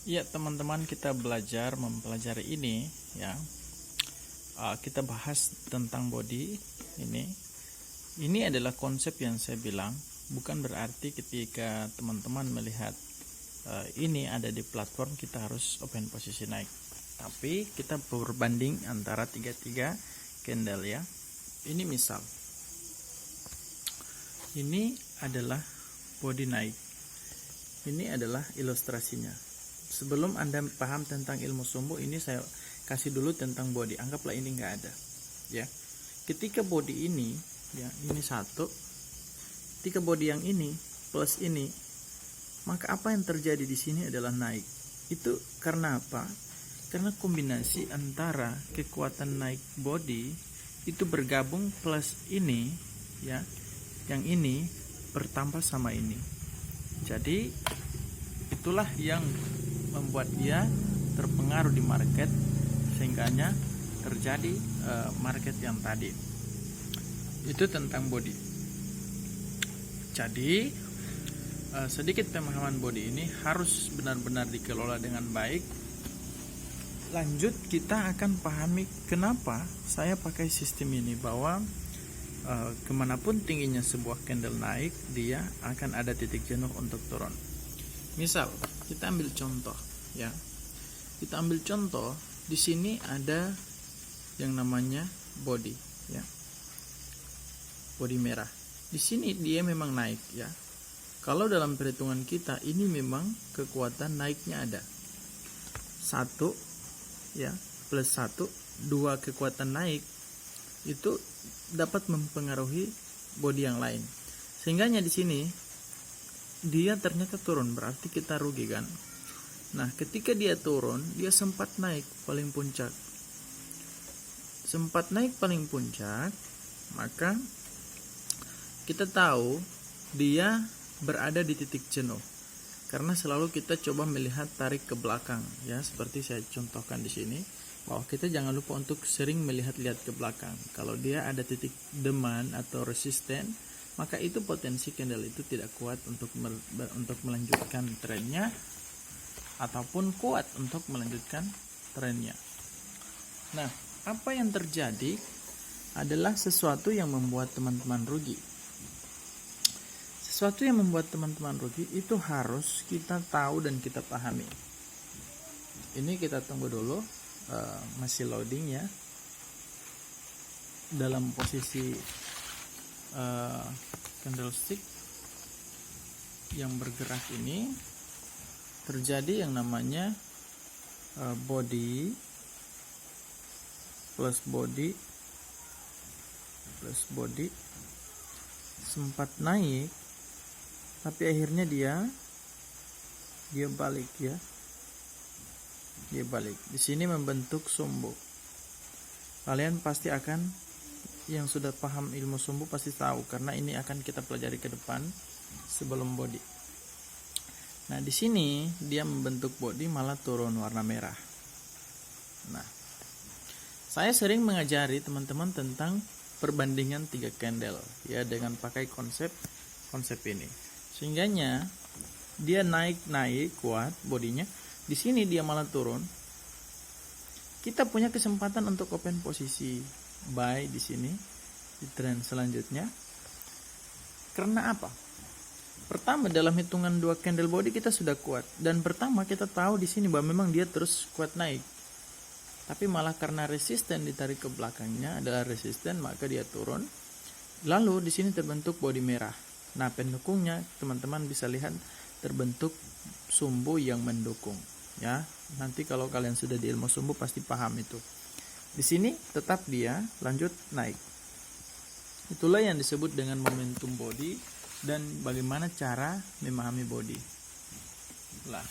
Ya teman-teman, kita belajar mempelajari ini ya. Kita bahas tentang body ini. Ini adalah konsep yang saya bilang, bukan berarti ketika teman-teman melihat ini ada di platform kita harus open posisi naik. Tapi kita berbanding antara tiga candle ya. Ini misal. Ini adalah body naik. Ini adalah ilustrasinya. Sebelum Anda paham tentang ilmu sumbu, ini saya kasih dulu tentang body. Anggaplah ini nggak ada, ya. Ketika body ini, ya, ini satu. Ketika body yang ini plus ini, maka apa yang terjadi di sini adalah naik. Itu karena apa? Karena kombinasi antara kekuatan naik body itu bergabung plus ini, ya, yang ini bertambah sama ini. Jadi itulah yang membuat dia terpengaruh di market sehingganya terjadi market yang tadi. Itu tentang body. Jadi sedikit pemahaman body ini harus benar-benar dikelola dengan baik. Lanjut kita akan pahami kenapa saya pakai sistem ini, bahwa kemanapun tingginya sebuah candle naik, dia akan ada titik jenuh untuk turun. Misal kita ambil contoh ya. Kita ambil contoh, di sini ada yang namanya body ya. Body merah. Di sini dia memang naik ya. Kalau dalam perhitungan kita ini memang kekuatan naiknya ada. 1 ya, plus 1, 2 kekuatan naik itu dapat mempengaruhi body yang lain. Sehingganya di sini dia ternyata turun, berarti kita rugi kan. Nah, ketika dia turun, dia sempat naik paling puncak. Sempat naik paling puncak, maka kita tahu dia berada di titik jenuh. Karena selalu kita coba melihat tarik ke belakang ya, seperti saya contohkan di sini, bahwa kita jangan lupa untuk sering melihat-lihat ke belakang. Kalau dia ada titik demand atau resisten, maka itu potensi candle itu tidak kuat untuk melanjutkan trennya, ataupun kuat untuk melanjutkan trennya. Nah, apa yang terjadi adalah sesuatu yang membuat teman-teman rugi. Sesuatu yang membuat teman-teman rugi itu harus kita tahu dan kita pahami. Ini kita tunggu dulu, masih loading ya. Dalam posisi candlestick yang bergerak ini terjadi yang namanya body plus body plus body, sempat naik tapi akhirnya dia balik ya. Dia balik. Di sini membentuk sumbu. Kalian pasti akan, yang sudah paham ilmu sumbu pasti tahu, karena ini akan kita pelajari ke depan sebelum body. Nah, di sini dia membentuk body malah turun warna merah. Nah, saya sering mengajari teman-teman tentang perbandingan 3 candle ya, dengan pakai konsep ini. Sehingganya dia naik kuat bodinya, di sini dia malah turun. Kita punya kesempatan untuk open posisi buy di sini di tren selanjutnya. Karena apa? Pertama, dalam hitungan 2 candle body kita sudah kuat, dan pertama kita tahu di sini bahwa memang dia terus kuat naik. Tapi malah karena resisten ditarik ke belakangnya adalah resisten, maka dia turun. Lalu di sini terbentuk body merah. Nah, pendukungnya teman-teman bisa lihat terbentuk sumbu yang mendukung ya. Nanti kalau kalian sudah di ilmu sumbu pasti paham itu. Di sini tetap dia lanjut naik. Itulah yang disebut dengan momentum body dan bagaimana cara memahami body. Lah,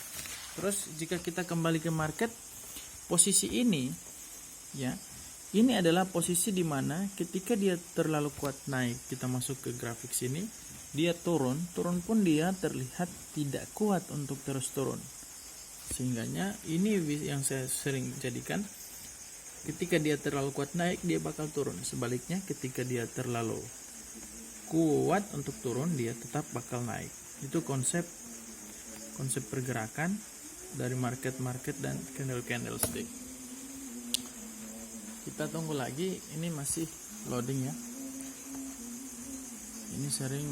terus jika kita kembali ke market, posisi ini ya, ini adalah posisi di mana ketika dia terlalu kuat naik, kita masuk ke grafik sini, dia turun pun dia terlihat tidak kuat untuk terus turun. Sehingganya ini yang saya sering jadikan, ketika dia terlalu kuat naik dia bakal turun. Sebaliknya ketika dia terlalu kuat untuk turun dia tetap bakal naik. Itu konsep pergerakan dari market dan candlestick. Kita tunggu lagi, ini masih loading ya. Ini sering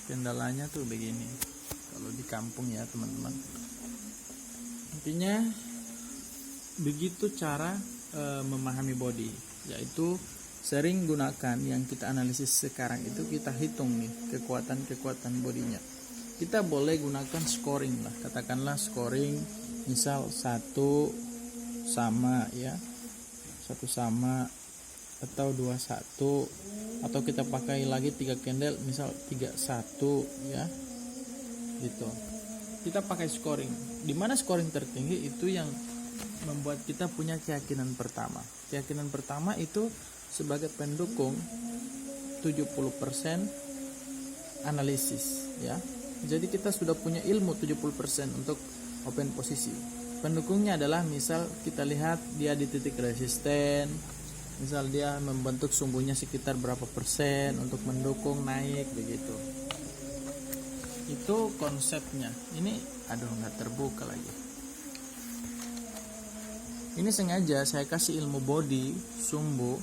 kendalanya tuh begini kalau di kampung ya teman-teman. Intinya begitu cara memahami body, yaitu sering gunakan yang kita analisis sekarang itu, kita hitung nih kekuatan bodinya. Kita boleh gunakan scoring lah, katakanlah scoring misal 1 sama ya, 1 sama atau 2-1, atau kita pakai lagi 3 candle misal 3-1 ya, gitu. Kita pakai scoring. Dimana scoring tertinggi itu yang membuat kita punya keyakinan pertama. Keyakinan pertama itu sebagai pendukung 70% analisis ya. Jadi kita sudah punya ilmu 70% untuk open posisi. Pendukungnya adalah misal kita lihat dia di titik resisten, misal dia membentuk sumbunya sekitar berapa persen untuk mendukung naik begitu. Itu konsepnya. Ini nggak terbuka lagi. Ini sengaja saya kasih ilmu body, sumbu,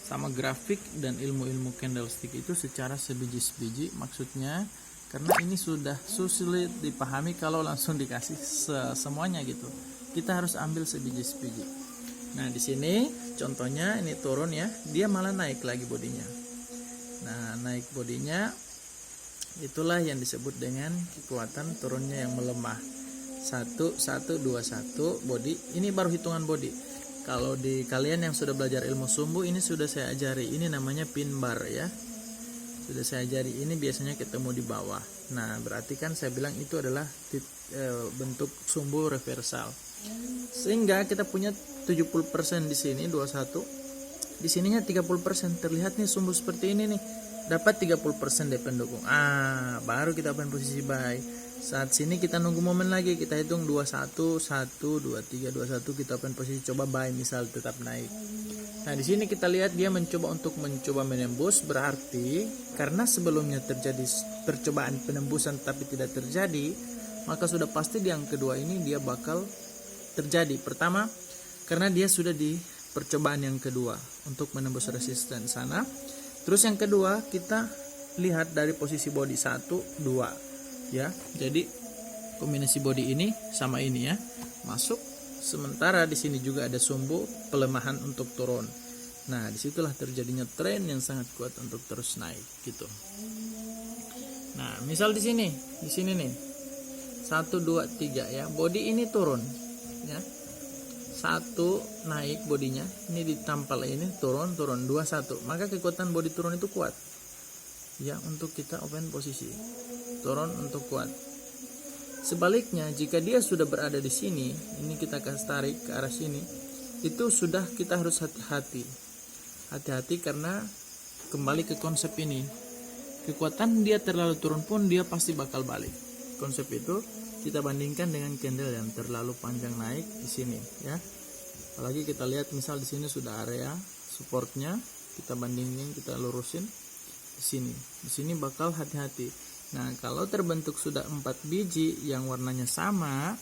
sama grafik dan ilmu-ilmu candlestick itu secara sebiji-sebiji, maksudnya karena ini sudah sulit dipahami kalau langsung dikasih semuanya gitu. Kita harus ambil sebiji-sebiji. Nah, di sini contohnya ini turun ya, dia malah naik lagi bodinya. Nah, naik bodinya itulah yang disebut dengan kekuatan turunnya yang melemah. 1 1 2 1 body. Ini baru hitungan body. Kalau di kalian yang sudah belajar ilmu sumbu, ini sudah saya ajari. Ini namanya pin bar ya. Sudah saya ajari, ini biasanya ketemu di bawah. Nah, berarti kan saya bilang itu adalah bentuk sumbu reversal. Sehingga kita punya 70% di sini 21. Di sininya 30%. Terlihat nih sumbu seperti ini nih. Dapat 30% dari pendukung. Baru kita open posisi buy. Saat sini kita nunggu momen lagi, kita hitung 21 1 2 3 21, kita open posisi coba buy misal tetap naik. Nah, di sini kita lihat dia mencoba menembus, berarti karena sebelumnya terjadi percobaan penembusan tapi tidak terjadi, maka sudah pasti di yang kedua ini dia bakal terjadi. Pertama, karena dia sudah di percobaan yang kedua untuk menembus resisten sana. Terus yang kedua, kita lihat dari posisi body 1 2 ya. Jadi kombinasi body ini sama ini ya, masuk. Sementara di sini juga ada sumbu pelemahan untuk turun. Nah, disitulah terjadinya tren yang sangat kuat untuk terus naik gitu. Nah, misal di sini nih 1 2 3 ya, body ini turun ya. 1 naik bodinya, ini ditampal ini turun 2 1. Maka kekuatan body turun itu kuat. Ya, untuk kita open posisi. Turun untuk kuat. Sebaliknya, jika dia sudah berada di sini, ini kita akan tarik ke arah sini, itu sudah kita harus hati-hati. Hati-hati karena kembali ke konsep ini. Kekuatan dia terlalu turun pun dia pasti bakal balik. Konsep itu kita bandingkan dengan candle yang terlalu panjang naik di sini ya. Apalagi kita lihat misal di sini sudah area supportnya, kita bandingin, kita lurusin di sini. Di sini bakal hati-hati. Nah, kalau terbentuk sudah 4 biji yang warnanya sama,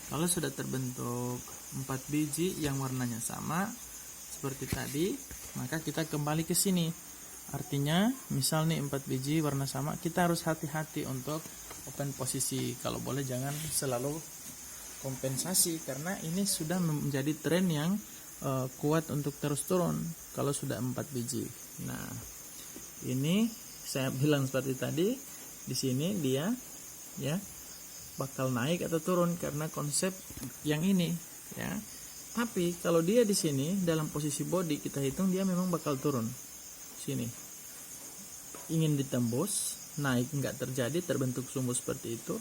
kalau sudah terbentuk 4 biji yang warnanya sama seperti tadi, maka kita kembali ke sini. Artinya, misal nih 4 biji warna sama, kita harus hati-hati untuk open posisi. Kalau boleh jangan selalu kompensasi, karena ini sudah menjadi tren yang kuat untuk terus turun kalau sudah 4 biji. Nah, ini saya bilang seperti tadi, di sini dia ya bakal naik atau turun karena konsep yang ini ya. Tapi kalau dia di sini dalam posisi body, kita hitung dia memang bakal turun. Sini ingin ditembus, naik nggak terjadi, terbentuk sumbu seperti itu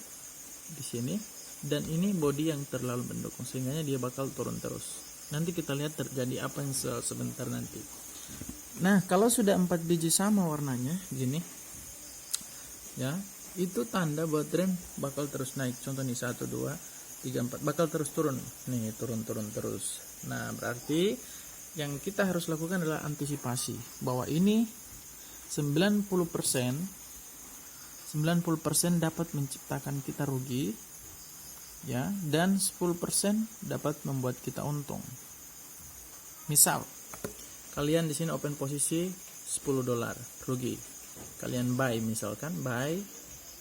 di sini, dan ini body yang terlalu mendukung sehingga dia bakal turun terus. Nanti kita lihat terjadi apa yang sebentar nanti. Nah, kalau sudah 4 biji sama warnanya gini ya, itu tanda bahwa tren bakal terus naik. Contoh nih 1 2 3 4 bakal terus turun. Nih, turun terus. Nah, berarti yang kita harus lakukan adalah antisipasi bahwa ini 90% 90% dapat menciptakan kita rugi, ya, dan 10% dapat membuat kita untung. Misal, kalian di sini open posisi $10 rugi. Kalian buy, misalkan buy,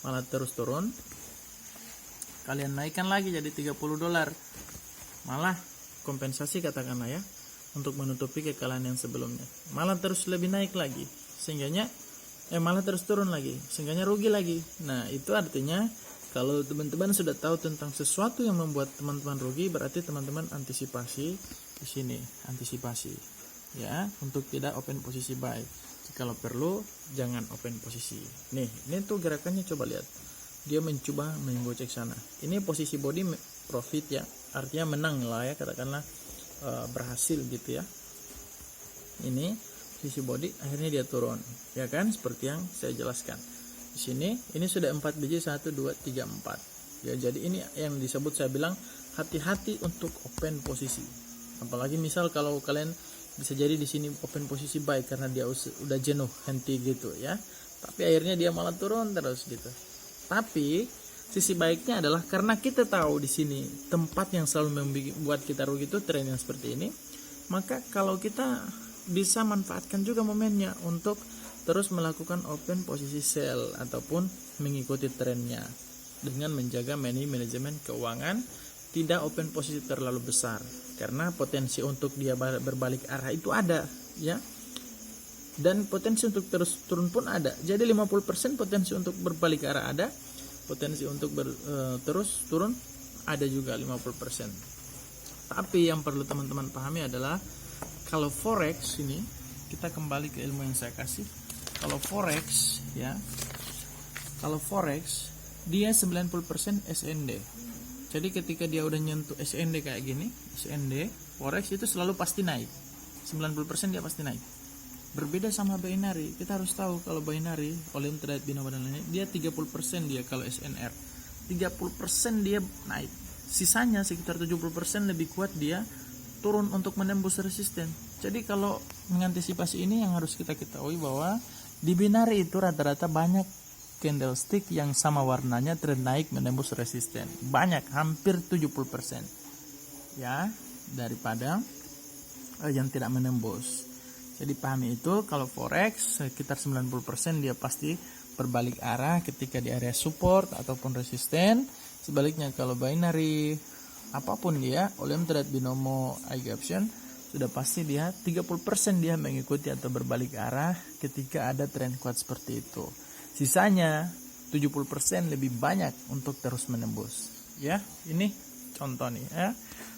malah terus turun. Kalian naikkan lagi jadi $30. Malah kompensasi katakanlah ya, untuk menutupi kekalahan yang sebelumnya. Malah terus lebih naik lagi. Sehingganya malah terus turun lagi, sehingganya rugi lagi. Nah, itu artinya kalau teman-teman sudah tahu tentang sesuatu yang membuat teman-teman rugi, berarti teman-teman antisipasi di sini, antisipasi ya, untuk tidak open posisi buy. Kalau perlu jangan open posisi. Nih, ini tuh gerakannya coba lihat. Dia mencoba menggocek sana. Ini posisi body profit ya, artinya menang lah ya, katakanlah berhasil gitu ya. Ini sisi body, akhirnya dia turun, ya kan, seperti yang saya jelaskan di sini. Ini sudah 4 biji, 1 2 3 4 ya. Jadi ini yang disebut, saya bilang hati-hati untuk open posisi. Apalagi misal kalau kalian bisa jadi di sini open posisi buy karena dia udah jenuh henti gitu ya, tapi akhirnya dia malah turun terus gitu. Tapi sisi baiknya adalah karena kita tahu di sini tempat yang selalu membuat kita rugi itu tren yang seperti ini, maka kalau kita bisa manfaatkan juga momennya untuk terus melakukan open posisi sell ataupun mengikuti trennya dengan menjaga manajemen keuangan, tidak open posisi terlalu besar karena potensi untuk dia berbalik arah itu ada ya, dan potensi untuk terus turun pun ada. Jadi 50% potensi untuk berbalik arah ada, potensi untuk terus turun ada juga 50%. Tapi yang perlu teman-teman pahami adalah kalau forex ini, kita kembali ke ilmu yang saya kasih. Kalau forex ya, kalau forex dia 90% SND. Jadi ketika dia udah nyentuh SND kayak gini, SND forex itu selalu pasti naik. 90% dia pasti naik. Berbeda sama binary. Kita harus tahu kalau binary, volume trade, binomo dan lainnya, dia 30% dia kalau SNR. 30% dia naik. Sisanya sekitar 70% lebih kuat dia turun untuk menembus resisten. Jadi kalau mengantisipasi ini yang harus kita ketahui bahwa di binary itu rata-rata banyak candlestick yang sama warnanya tren naik menembus resisten. Banyak, hampir 70% ya, daripada yang tidak menembus. Jadi pahami itu, kalau forex sekitar 90% dia pasti berbalik arah ketika di area support ataupun resisten. Sebaliknya kalau binary apapun dia, volume trade, binomo, IG option, sudah pasti dia 30% dia mengikuti atau berbalik arah ketika ada tren kuat seperti itu. Sisanya 70% lebih banyak untuk terus menembus. Ya, ini contoh nih ya.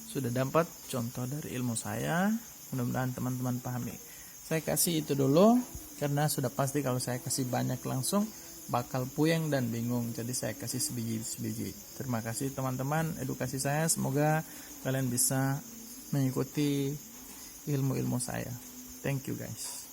Sudah dapat contoh dari ilmu saya. Mudah-mudahan teman-teman pahami. Saya kasih itu dulu karena sudah pasti kalau saya kasih banyak langsung bakal puyeng dan bingung. Jadi saya kasih sebiji-sebiji. Terima kasih teman-teman edukasi saya. Semoga kalian bisa mengikuti ilmu-ilmu saya. Thank you guys.